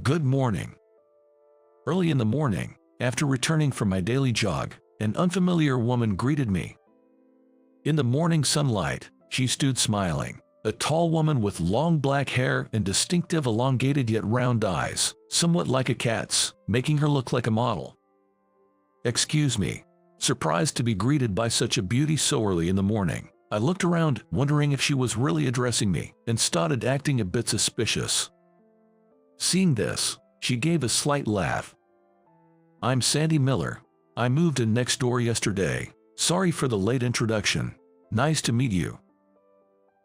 Good morning. Early in the morning, after returning from my daily jog, an unfamiliar woman greeted me. In the morning sunlight, she stood smiling, a tall woman with long black hair and distinctive elongated yet round eyes, somewhat like a cat's, making her look like a model. "Excuse me." Surprised to be greeted by such a beauty so early in the morning, I looked around, wondering if she was really addressing me, and started acting a bit suspicious. Seeing this, she gave a slight laugh. "I'm Sandy Miller. I moved in next door yesterday. Sorry for the late introduction. Nice to meet you."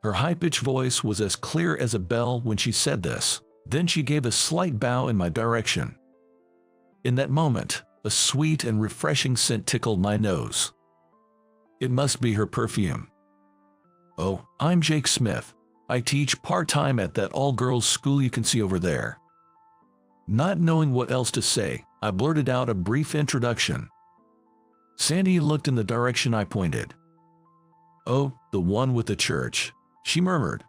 Her high-pitched voice was as clear as a bell when she said this. Then she gave a slight bow in my direction. In that moment, a sweet and refreshing scent tickled my nose. It must be her perfume. "Oh, I'm Jake Smith. I teach part-time at that all-girls school you can see over there." Not knowing what else to say, I blurted out a brief introduction. Sandy looked in the direction I pointed. "Oh, the one with the church," she murmured.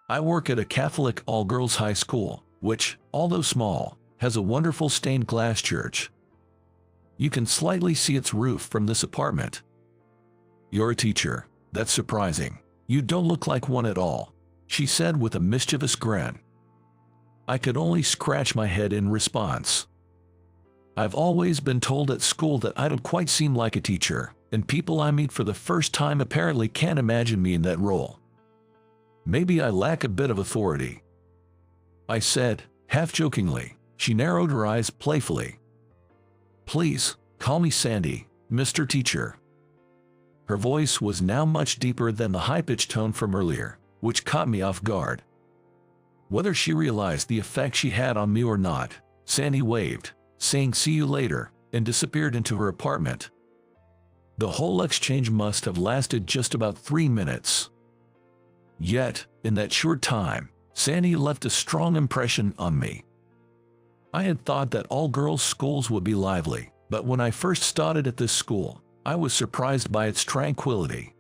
"I work at a Catholic all-girls high school, which, although small, has a wonderful stained glass church. You can slightly see its roof from this apartment." "You're a teacher. That's surprising. You don't look like one at all," she said with a mischievous grin. I could only scratch my head in response. I've always been told at school that I don't quite seem like a teacher, and people I meet for the first time apparently can't imagine me in that role. "Maybe I lack a bit of authority," I said, half-jokingly. She narrowed her eyes playfully. "Please, call me Sandy, Mr. Teacher." Her voice was now much deeper than the high-pitched tone from earlier, which caught me off guard. Whether she realized the effect she had on me or not, Sandy waved, saying "see you later," and disappeared into her apartment. The whole exchange must have lasted just about 3 minutes. Yet, in that short time, Sandy left a strong impression on me. I had thought that all-girls schools would be lively, but when I first started at this school, I was surprised by its tranquility.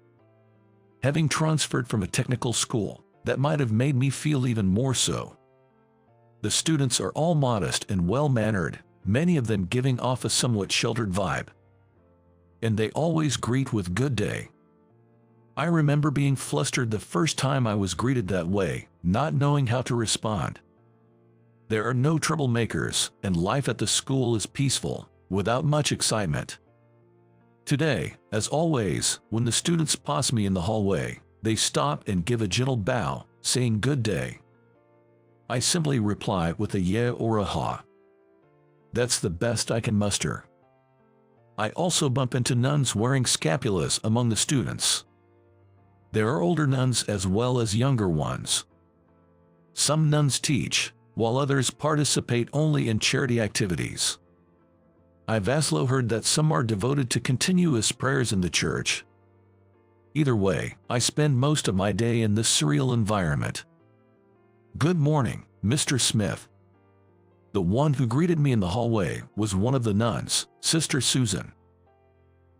Having transferred from a technical school, that might have made me feel even more so. The students are all modest and well-mannered, many of them giving off a somewhat sheltered vibe. And they always greet with "good day." I remember being flustered the first time I was greeted that way, not knowing how to respond. There are no troublemakers, and life at the school is peaceful, without much excitement. Today, as always, when the students pass me in the hallway, they stop and give a gentle bow, saying "good day." I simply reply with a yeah or a ha. That's the best I can muster. I also bump into nuns wearing scapulas among the students. There are older nuns as well as younger ones. Some nuns teach, while others participate only in charity activities. I've also heard that some are devoted to continuous prayers in the church. Either way, I spend most of my day in this surreal environment. "Good morning, Mr. Smith." The one who greeted me in the hallway was one of the nuns, Sister Susan.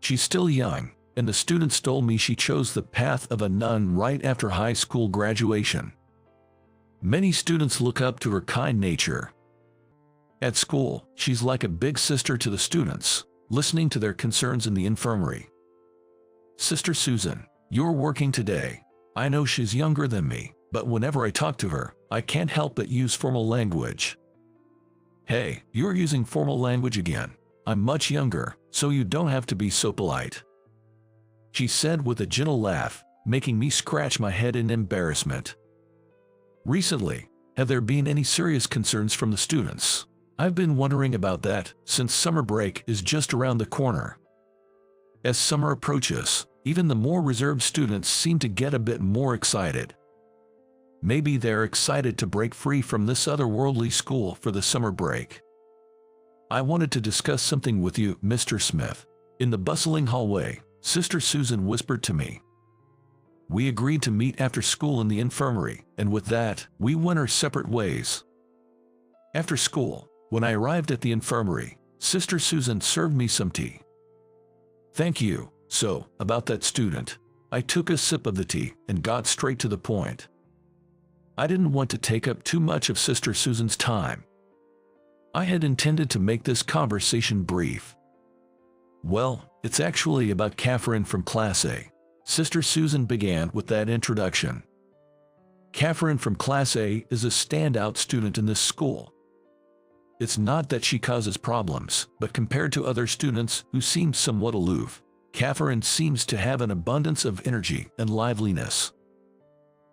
She's still young, and the students told me she chose the path of a nun right after high school graduation. Many students look up to her kind nature. At school, she's like a big sister to the students, listening to their concerns in the infirmary. "Sister Susan, you're working today." I know she's younger than me, but whenever I talk to her, I can't help but use formal language. "Hey, you're using formal language again. I'm much younger, so you don't have to be so polite," she said with a gentle laugh, making me scratch my head in embarrassment. Recently, have there been any serious concerns from the students? I've been wondering about that since summer break is just around the corner. As summer approaches, even the more reserved students seem to get a bit more excited. Maybe they're excited to break free from this otherworldly school for the summer break. "I wanted to discuss something with you, Mr. Smith." In the bustling hallway, Sister Susan whispered to me. We agreed to meet after school in the infirmary, and with that, we went our separate ways. After school, when I arrived at the infirmary, Sister Susan served me some tea. "Thank you." So, about that student. I took a sip of the tea and got straight to the point. I didn't want to take up too much of Sister Susan's time. I had intended to make this conversation brief. Well, it's actually about Catherine from Class A. Sister Susan began with that introduction. Catherine from Class A is a standout student in this school. It's not that she causes problems, but compared to other students who seem somewhat aloof, Catherine seems to have an abundance of energy and liveliness.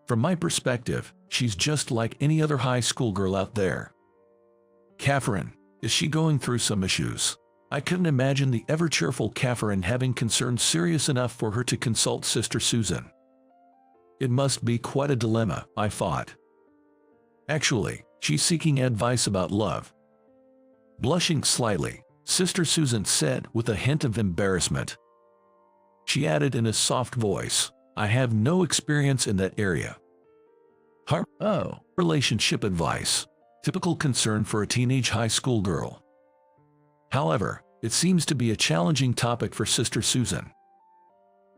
From my perspective, she's just like any other high school girl out there. Catherine, is she going through some issues? I couldn't imagine the ever-cheerful Catherine having concerns serious enough for her to consult Sister Susan. It must be quite a dilemma, I thought. Actually, she's seeking advice about love. Blushing slightly, Sister Susan said with a hint of embarrassment. She added in a soft voice, I have no experience in that area. Relationship advice. Typical concern for a teenage high school girl. However, it seems to be a challenging topic for Sister Susan.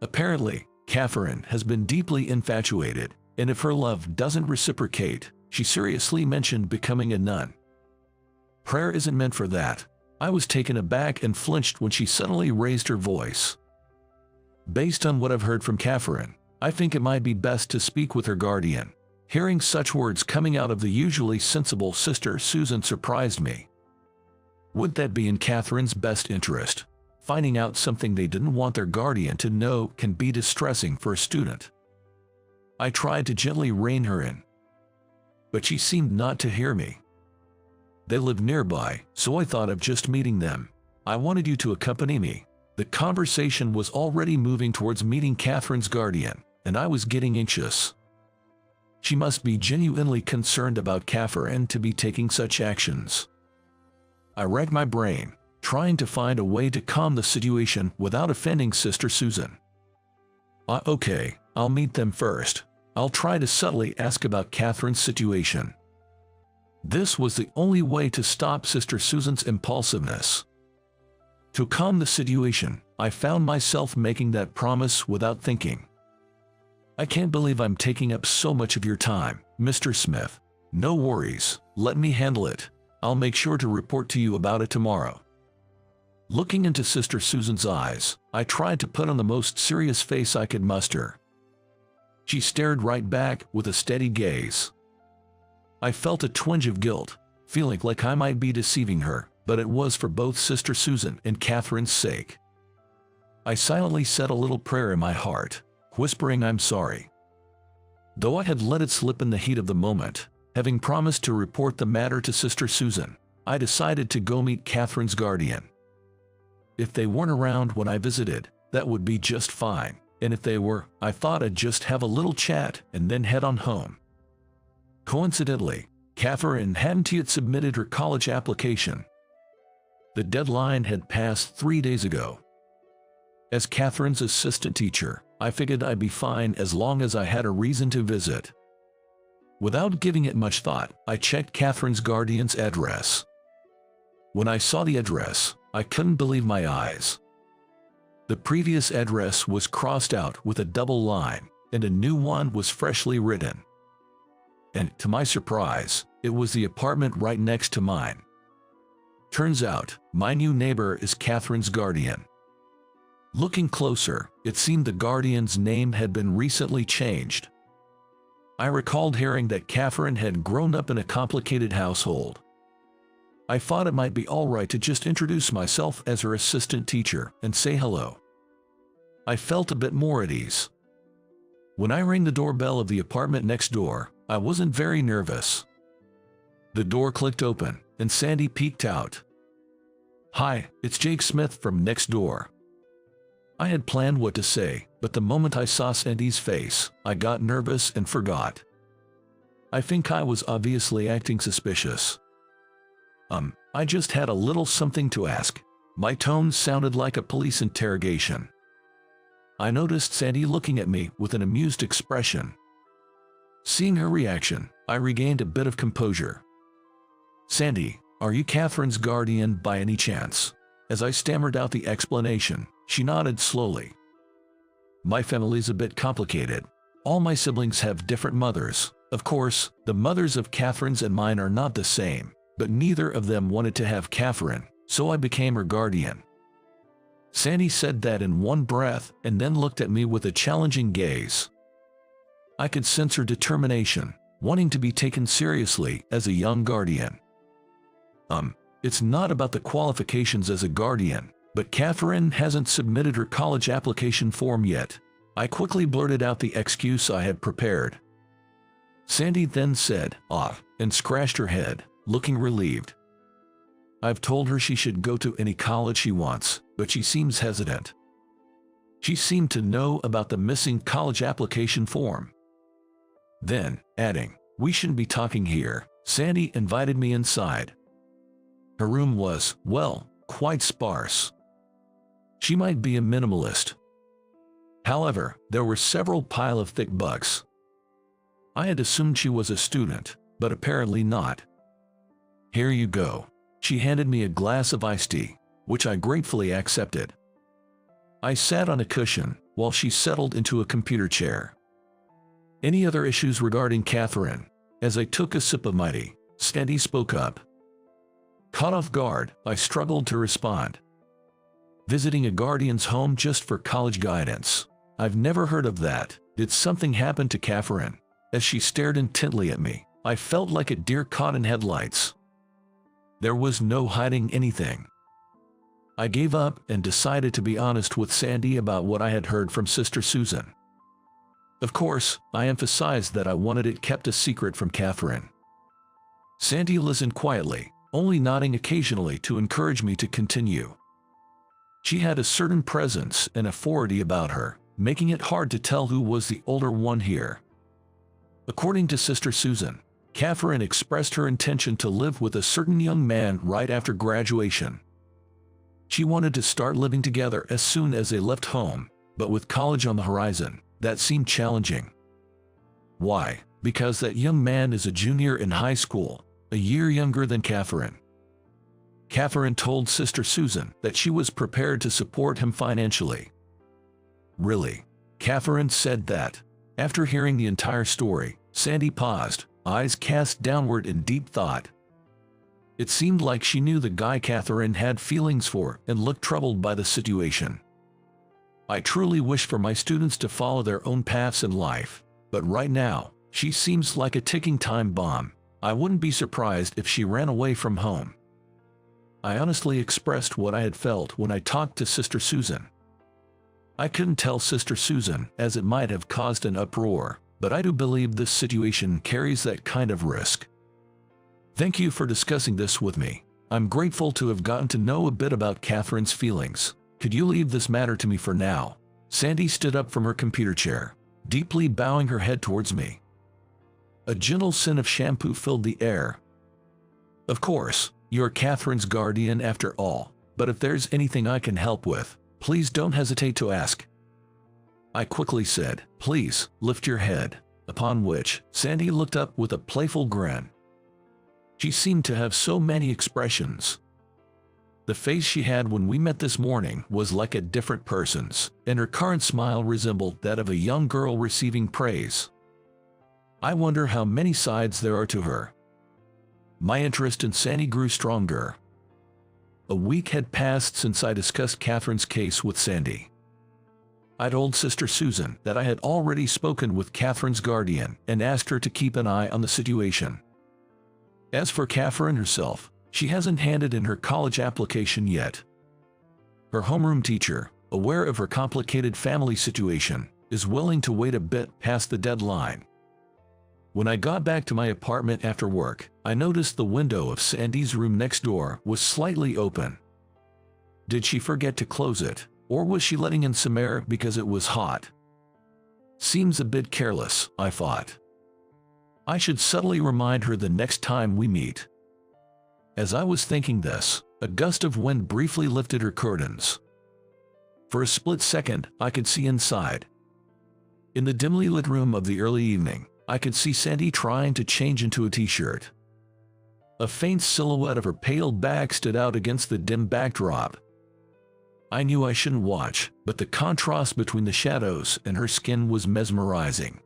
Apparently, Catherine has been deeply infatuated, and if her love doesn't reciprocate, she seriously mentioned becoming a nun. Prayer isn't meant for that. I was taken aback and flinched when she suddenly raised her voice. Based on what I've heard from Catherine, I think it might be best to speak with her guardian. Hearing such words coming out of the usually sensible Sister Susan surprised me. Would that be in Catherine's best interest? Finding out something they didn't want their guardian to know can be distressing for a student. I tried to gently rein her in, but she seemed not to hear me. They live nearby, so I thought of just meeting them. I wanted you to accompany me. The conversation was already moving towards meeting Catherine's guardian, and I was getting anxious. She must be genuinely concerned about Catherine to be taking such actions. I racked my brain, trying to find a way to calm the situation without offending Sister Susan. Okay, I'll meet them first. I'll try to subtly ask about Catherine's situation. This was the only way to stop Sister Susan's impulsiveness. To calm the situation, I found myself making that promise without thinking. I can't believe I'm taking up so much of your time, Mr. Smith. No worries, let me handle it. I'll make sure to report to you about it tomorrow. Looking into Sister Susan's eyes, I tried to put on the most serious face I could muster. She stared right back with a steady gaze. I felt a twinge of guilt, feeling like I might be deceiving her, but it was for both Sister Susan and Catherine's sake. I silently said a little prayer in my heart, whispering I'm sorry. Though I had let it slip in the heat of the moment, having promised to report the matter to Sister Susan, I decided to go meet Catherine's guardian. If they weren't around when I visited, that would be just fine, and if they were, I thought I'd just have a little chat and then head on home. Coincidentally, Catherine hadn't yet submitted her college application. The deadline had passed 3 days ago. As Catherine's assistant teacher, I figured I'd be fine as long as I had a reason to visit. Without giving it much thought, I checked Catherine's guardian's address. When I saw the address, I couldn't believe my eyes. The previous address was crossed out with a double line, and a new one was freshly written. And, to my surprise, it was the apartment right next to mine. Turns out, my new neighbor is Catherine's guardian. Looking closer, it seemed the guardian's name had been recently changed. I recalled hearing that Catherine had grown up in a complicated household. I thought it might be alright to just introduce myself as her assistant teacher and say hello. I felt a bit more at ease. When I rang the doorbell of the apartment next door, I wasn't very nervous. The door clicked open, and Sandy peeked out. "Hi, it's Jake Smith from next door." I had planned what to say, but the moment I saw Sandy's face, I got nervous and forgot. I think I was obviously acting suspicious. I just had a little something to ask. My tone sounded like a police interrogation. I noticed Sandy looking at me with an amused expression. Seeing her reaction, I regained a bit of composure. "Sandy, are you Catherine's guardian by any chance?" As I stammered out the explanation, she nodded slowly. "My family's a bit complicated. All my siblings have different mothers. Of course, the mothers of Catherine's and mine are not the same. but neither of them wanted to have Catherine, so I became her guardian. Sandy said that in one breath and then looked at me with a challenging gaze. I could sense her determination, wanting to be taken seriously as a young guardian. It's not about the qualifications as a guardian, but Catherine hasn't submitted her college application form yet. I quickly blurted out the excuse I had prepared. Sandy then said, and scratched her head, looking relieved. I've told her she should go to any college she wants, but she seems hesitant. She seemed to know about the missing college application form. Then, adding, "We shouldn't be talking here," Sandy invited me inside. Her room was, well, quite sparse. She might be a minimalist. However, there were several piles of thick books. I had assumed she was a student, but apparently not. "Here you go." She handed me a glass of iced tea, which I gratefully accepted. I sat on a cushion while she settled into a computer chair. "Any other issues regarding Catherine?" As I took a sip of my tea, Sandy spoke up. Caught off guard, I struggled to respond. "Visiting a guardian's home just for college guidance. I've never heard of that. Did something happen to Catherine?" As she stared intently at me, I felt like a deer caught in headlights. There was no hiding anything. I gave up and decided to be honest with Sandy about what I had heard from Sister Susan. Of course, I emphasized that I wanted it kept a secret from Catherine. Sandy listened quietly, only nodding occasionally to encourage me to continue. She had a certain presence and authority about her, making it hard to tell who was the older one here. According to Sister Susan, Catherine expressed her intention to live with a certain young man right after graduation. She wanted to start living together as soon as they left home, but with college on the horizon, that seemed challenging. Why? Because that young man is a junior in high school, a year younger than Catherine. Catherine told Sister Susan that she was prepared to support him financially. Really? Catherine said that. After hearing the entire story, Sandy paused, eyes cast downward in deep thought. It seemed like she knew the guy Catherine had feelings for and looked troubled by the situation. I truly wish for my students to follow their own paths in life, but right now, she seems like a ticking time bomb. I wouldn't be surprised if she ran away from home. I honestly expressed what I had felt when I talked to Sister Susan. I couldn't tell Sister Susan, as it might have caused an uproar, but I do believe this situation carries that kind of risk. Thank you for discussing this with me. I'm grateful to have gotten to know a bit about Catherine's feelings. Could you leave this matter to me for now? Sandy stood up from her computer chair, deeply bowing her head towards me. A gentle scent of shampoo filled the air. Of course, you're Catherine's guardian after all, but if there's anything I can help with, please don't hesitate to ask. I quickly said, "Please, lift your head," upon which Sandy looked up with a playful grin. She seemed to have so many expressions. The face she had when we met this morning was like a different person's, and her current smile resembled that of a young girl receiving praise. I wonder how many sides there are to her. My interest in Sandy grew stronger. A week had passed since I discussed Catherine's case with Sandy. I told Sister Susan that I had already spoken with Catherine's guardian and asked her to keep an eye on the situation. As for Catherine herself, she hasn't handed in her college application yet. Her homeroom teacher, aware of her complicated family situation, is willing to wait a bit past the deadline. When I got back to my apartment after work, I noticed the window of Sandy's room next door was slightly open. Did she forget to close it, or was she letting in some air because it was hot? Seems a bit careless, I thought. I should subtly remind her the next time we meet. As I was thinking this, a gust of wind briefly lifted her curtains. For a split second, I could see inside. In the dimly lit room of the early evening, I could see Sandy trying to change into a t-shirt. A faint silhouette of her pale back stood out against the dim backdrop. I knew I shouldn't watch, but the contrast between the shadows and her skin was mesmerizing.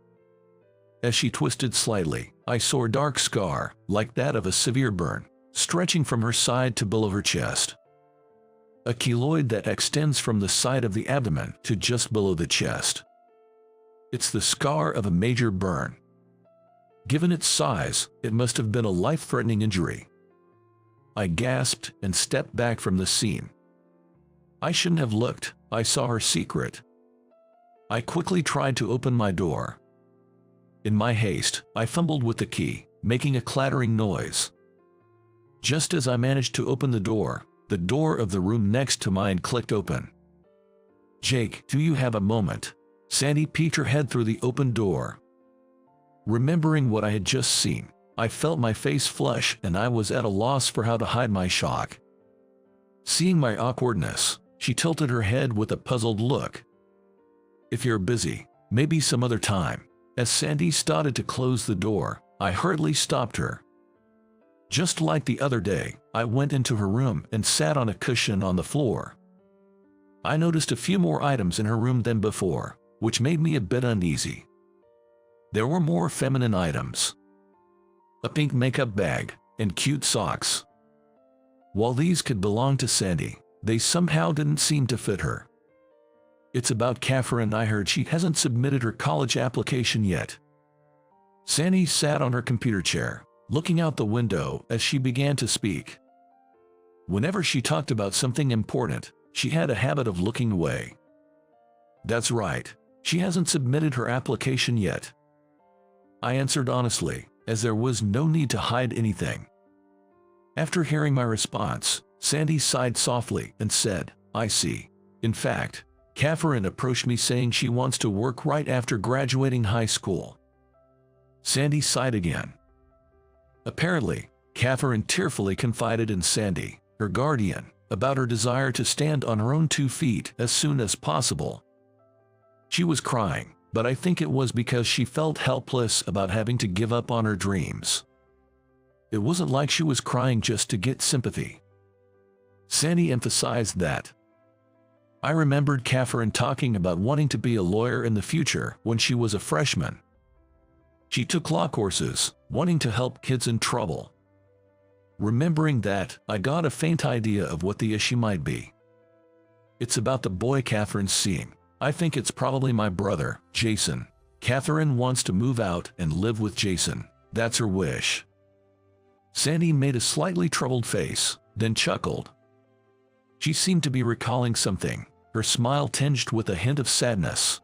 As she twisted slightly, I saw a dark scar, like that of a severe burn, stretching from her side to below her chest. A keloid that extends from the side of the abdomen to just below the chest. It's the scar of a major burn. Given its size, it must have been a life-threatening injury. I gasped and stepped back from the scene. I shouldn't have looked. I saw her secret. I quickly tried to open my door. In my haste, I fumbled with the key, making a clattering noise. Just as I managed to open the door of the room next to mine clicked open. "Jake, do you have a moment?" Sandy peeked her head through the open door. Remembering what I had just seen, I felt my face flush and I was at a loss for how to hide my shock. Seeing my awkwardness, she tilted her head with a puzzled look. "If you're busy, maybe some other time." As Sandy started to close the door, I hurriedly stopped her. Just like the other day, I went into her room and sat on a cushion on the floor. I noticed a few more items in her room than before, which made me a bit uneasy. There were more feminine items. A pink makeup bag and cute socks. While these could belong to Sandy, they somehow didn't seem to fit her. "It's about Catherine. I heard she hasn't submitted her college application yet." Sandy sat on her computer chair, looking out the window as she began to speak. Whenever she talked about something important, she had a habit of looking away. "That's right. She hasn't submitted her application yet," I answered honestly, as there was no need to hide anything. After hearing my response, Sandy sighed softly and said, "I see. In fact, Catherine approached me saying she wants to work right after graduating high school." Sandy sighed again. Apparently, Catherine tearfully confided in Sandy, her guardian, about her desire to stand on her own 2 feet as soon as possible. She was crying, but I think it was because she felt helpless about having to give up on her dreams. It wasn't like she was crying just to get sympathy. Sandy emphasized that. I remembered Catherine talking about wanting to be a lawyer in the future when she was a freshman. She took law courses, wanting to help kids in trouble. Remembering that, I got a faint idea of what the issue might be. "It's about the boy Catherine's seeing. I think it's probably my brother, Jason. Catherine wants to move out and live with Jason. That's her wish." Sandy made a slightly troubled face, then chuckled. She seemed to be recalling something, her smile tinged with a hint of sadness.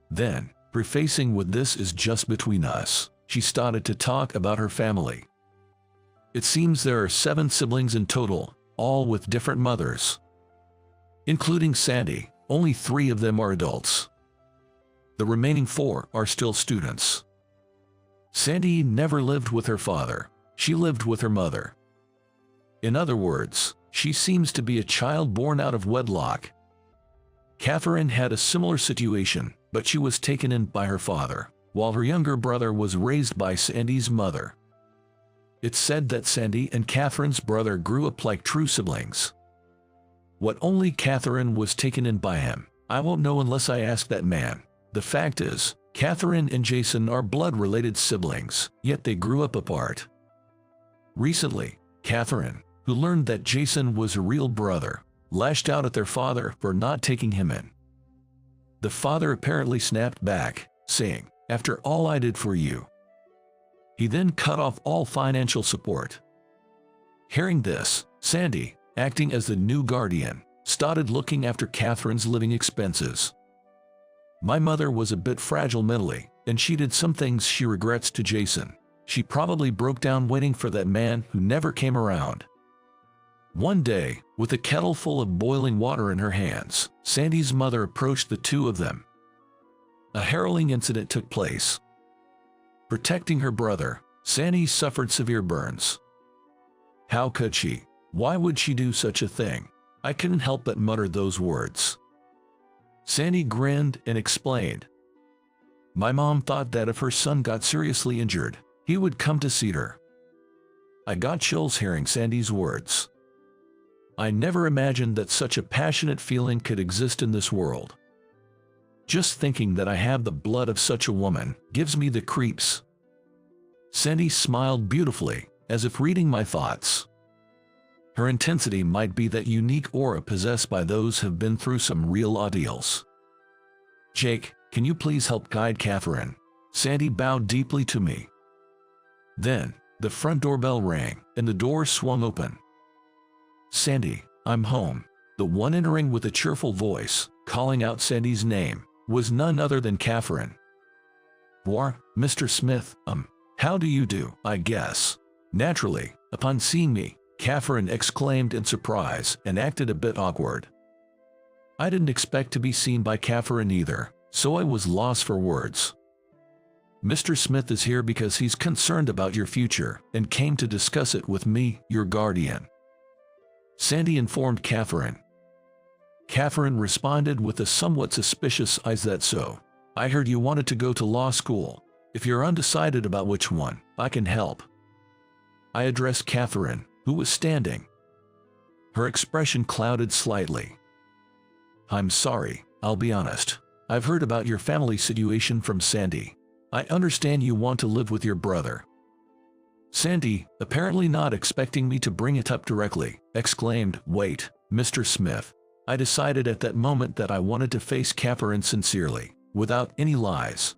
Then, prefacing with "this is just between us," she started to talk about her family. "It seems there are 7 siblings in total, all with different mothers. Including Sandy, only 3 of them are adults. The remaining 4 are still students. Sandy never lived with her father, she lived with her mother. In other words, she seems to be a child born out of wedlock. Catherine had a similar situation, but she was taken in by her father, while her younger brother was raised by Sandy's mother. It's said that Sandy and Catherine's brother grew up like true siblings. What only Catherine was taken in by him, I won't know unless I ask that man. The fact is, Catherine and Jason are blood-related siblings, yet they grew up apart. Recently, Catherine, who learned that Jason was a real brother, lashed out at their father for not taking him in. The father apparently snapped back, saying, "After all I did for you." He then cut off all financial support. Hearing this, Sandy, acting as the new guardian, started looking after Catherine's living expenses. My mother was a bit fragile mentally, and she did some things she regrets to Jason. She probably broke down waiting for that man who never came around. One day, with a kettle full of boiling water in her hands, Sandy's mother approached the 2 of them. A harrowing incident took place. Protecting her brother, Sandy suffered severe burns. How could she? Why would she do such a thing? I couldn't help but mutter those words. Sandy grinned and explained. My mom thought that if her son got seriously injured, he would come to see her. I got chills hearing Sandy's words. I never imagined that such a passionate feeling could exist in this world. Just thinking that I have the blood of such a woman gives me the creeps. Sandy smiled beautifully as if reading my thoughts. Her intensity might be that unique aura possessed by those who have been through some real ordeals. "Jake, can you please help guide Catherine?" Sandy bowed deeply to me. Then, the front doorbell rang, and the door swung open. "Sandy, I'm home." The one entering with a cheerful voice, calling out Sandy's name, was none other than Catherine. "War, Mr. Smith, how do you do, I guess?" Naturally, upon seeing me, Catherine exclaimed in surprise and acted a bit awkward. I didn't expect to be seen by Catherine either, so I was lost for words. "Mr. Smith is here because he's concerned about your future and came to discuss it with me, your guardian," Sandy informed Catherine. Catherine responded with a somewhat suspicious "Is that so? I heard you wanted to go to law school. If you're undecided about which one, I can help." I addressed Catherine, who was standing. Her expression clouded slightly. "I'm sorry, I'll be honest. I've heard about your family situation from Sandy. I understand you want to live with your brother." Sandy, apparently not expecting me to bring it up directly, exclaimed, "Wait, Mr. Smith." I decided at that moment that I wanted to face Catherine sincerely, without any lies.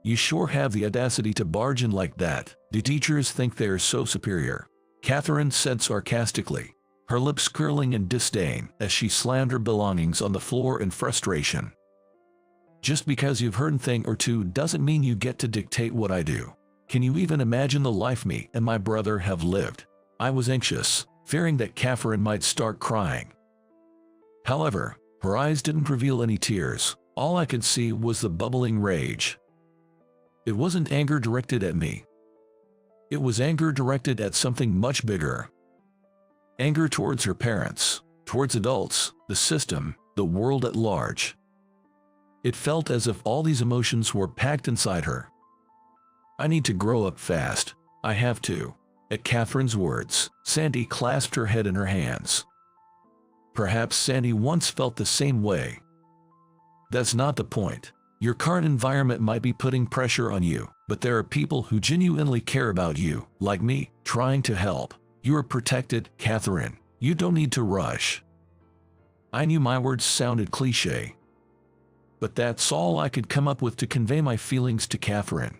"You sure have the audacity to barge in like that. Do teachers think they are so superior?" Catherine said sarcastically, her lips curling in disdain as she slammed her belongings on the floor in frustration. "Just because you've heard a thing or two doesn't mean you get to dictate what I do. Can you even imagine the life me and my brother have lived?" I was anxious, fearing that Catherine might start crying. However, her eyes didn't reveal any tears. All I could see was the bubbling rage. It wasn't anger directed at me. It was anger directed at something much bigger. Anger towards her parents, towards adults, the system, the world at large. It felt as if all these emotions were packed inside her. "I need to grow up fast. I have to." At Catherine's words, Sandy clasped her head in her hands. Perhaps Sandy once felt the same way. "That's not the point. Your current environment might be putting pressure on you, but there are people who genuinely care about you, like me, trying to help. You are protected, Catherine. You don't need to rush." I knew my words sounded cliché, but that's all I could come up with to convey my feelings to Catherine.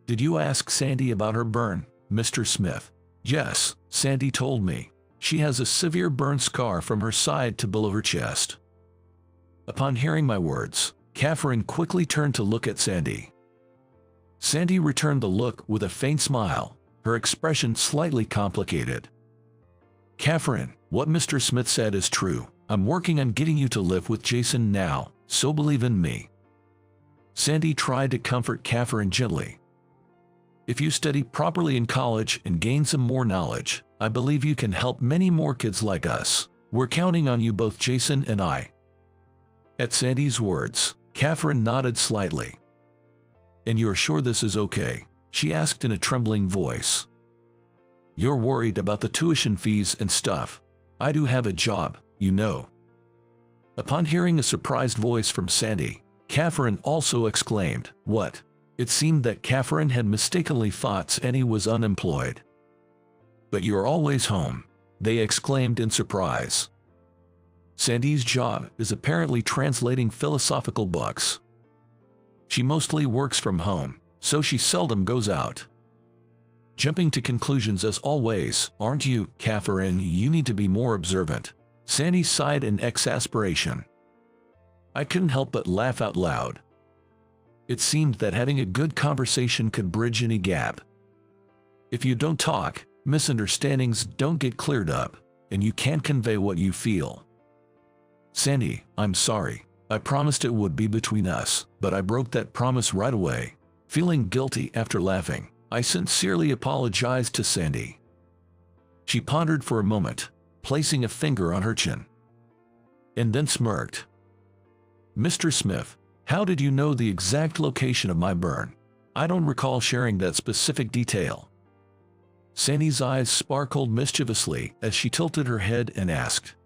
"Did you ask Sandy about her burn, Mr. Smith?" "Yes," Sandy told me. "She has a severe burn scar from her side to below her chest." Upon hearing my words, Catherine quickly turned to look at Sandy. Sandy returned the look with a faint smile, her expression slightly complicated. "Catherine, what Mr. Smith said is true. I'm working on getting you to live with Jason now, so believe in me." Sandy tried to comfort Catherine gently. "If you study properly in college and gain some more knowledge, I believe you can help many more kids like us. We're counting on you, both Jason and I." At Sandy's words, Catherine nodded slightly. "And you're sure this is okay?" she asked in a trembling voice. "You're worried about the tuition fees and stuff. I do have a job, you know." Upon hearing a surprised voice from Sandy, Catherine also exclaimed, "What?" It seemed that Catherine had mistakenly thought Sandy was unemployed. "But you're always home," they exclaimed in surprise. Sandy's job is apparently translating philosophical books. She mostly works from home, so she seldom goes out. Jumping to conclusions as always, aren't you, Catherine? You need to be more observant. Sandy sighed in exasperation. I couldn't help but laugh out loud. It seemed that having a good conversation could bridge any gap. If you don't talk, misunderstandings don't get cleared up, and you can't convey what you feel. "Sandy, I'm sorry. I promised it would be between us, but I broke that promise right away." Feeling guilty after laughing, I sincerely apologized to Sandy. She pondered for a moment, placing a finger on her chin, and then smirked. "Mr. Smith, how did you know the exact location of my burn? I don't recall sharing that specific detail." Sandy's eyes sparkled mischievously as she tilted her head and asked,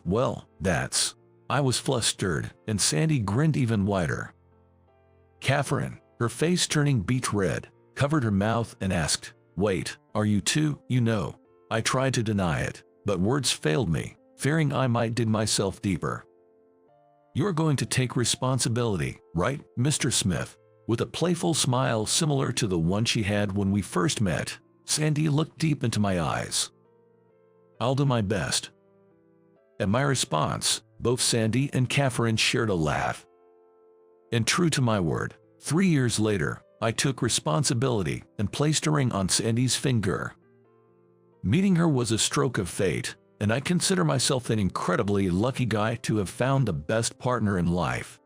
Well, that's..." I was flustered, and Sandy grinned even wider. Catherine, her face turning beet red, covered her mouth and asked, "Wait, are you too?" I tried to deny it, but words failed me, fearing I might dig myself deeper. "You're going to take responsibility, right, Mr. Smith?" With a playful smile similar to the one she had when we first met, Sandy looked deep into my eyes. "I'll do my best." At my response, both Sandy and Catherine shared a laugh. And true to my word, 3 years later, I took responsibility and placed a ring on Sandy's finger. Meeting her was a stroke of fate, and I consider myself an incredibly lucky guy to have found the best partner in life.